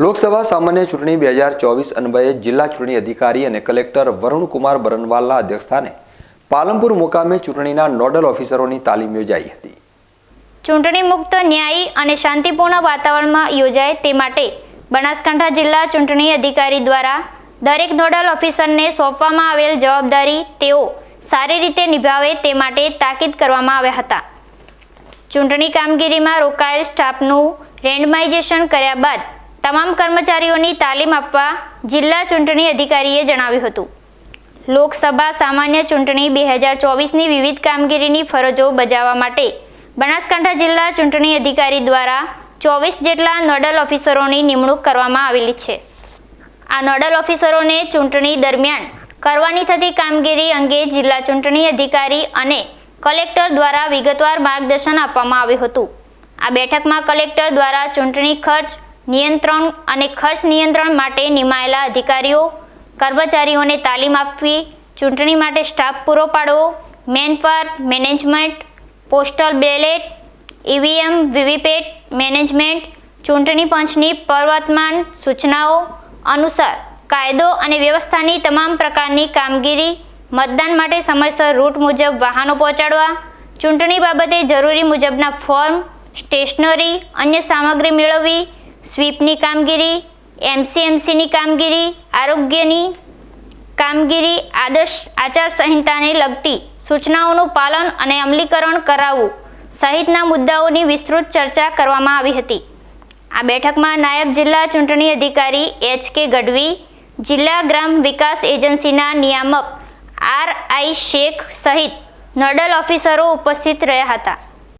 લોકસભા સામાન્ય ચૂંટણી 2024 અન્વયે જિલ્લા ચૂંટણી અધિકારી અને કલેક્ટર વરુણકુમાર બરનવાલના અધ્યક્ષસ્થાને પાલનપુર મુકામે ચૂંટણીના નોડલ ઓફિસરોની તાલીમ યોજાઈ હતી. ચૂંટણી મુક્ત, ન્યાયી અને શાંતિપૂર્ણ વાતાવરણમાં યોજાય તે માટે બનાસકાંઠા જિલ્લા ચૂંટણી અધિકારી દ્વારા દરેક નોડલ ઓફિસરને સોંપવામાં આવેલ જવાબદારી તેઓ સારી રીતે નિભાવે તે માટે તાકીદ કરવામાં આવ્યા હતા. ચૂંટણી કામગીરીમાં રોકાયેલ સ્ટાફનું રેન્ડમાઇઝેશન કર્યા બાદ તમામ કર્મચારીઓની તાલીમ આપવા જિલ્લા ચૂંટણી અધિકારીએ જણાવ્યું હતું. લોકસભા સામાન્ય ચૂંટણી 2024ની વિવિધ કામગીરીની ફરજો બજાવવા માટે બનાસકાંઠા જિલ્લા ચૂંટણી અધિકારી દ્વારા 24 જેટલા નોડલ ઓફિસરોની નિમણૂક કરવામાં આવેલી છે. આ નોડલ ઓફિસરોને ચૂંટણી દરમિયાન કરવાની થતી કામગીરી અંગે જિલ્લા ચૂંટણી અધિકારી અને કલેક્ટર દ્વારા વિગતવાર માર્ગદર્શન આપવામાં આવ્યું હતું. આ બેઠકમાં કલેક્ટર દ્વારા ચૂંટણી ખર્ચ નિયંત્રણ અને ખર્ચ નિયંત્રણ માટે નિમાયેલા અધિકારીઓ કર્મચારીઓને તાલીમ આપવી, ચૂંટણી માટે સ્ટાફ પૂરો પાડવો, manpower management, postal ballot, EVM VVPAT management, ચૂંટણી પંચની પ્રવર્તમાન સૂચનાઓ અનુસાર કાયદો અને વ્યવસ્થાની તમામ પ્રકારની કામગીરી, મતદાન માટે સમયસર રૂટ મુજબ વાહનો પહોંચાડવા, ચૂંટણી બાબતે જરૂરી મુજબના ફોર્મ, સ્ટેશનરી, અન્ય સામગ્રી મેળવવી, સ્વીપની કામગીરી, એમસીએમસીની કામગીરી, આરોગ્યની કામગીરી, આદર્શ આચારસંહિતાને લગતી સૂચનાઓનું પાલન અને અમલીકરણ કરાવવું સહિતના મુદ્દાઓની વિસ્તૃત ચર્ચા કરવામાં આવી હતી. આ બેઠકમાં નાયબ જિલ્લા ચૂંટણી અધિકારી HK ગઢવી, જિલ્લા ગ્રામ વિકાસ એજન્સીના નિયામક RI શેખ સહિત નોડલ ઓફિસરો ઉપસ્થિત રહ્યા હતા.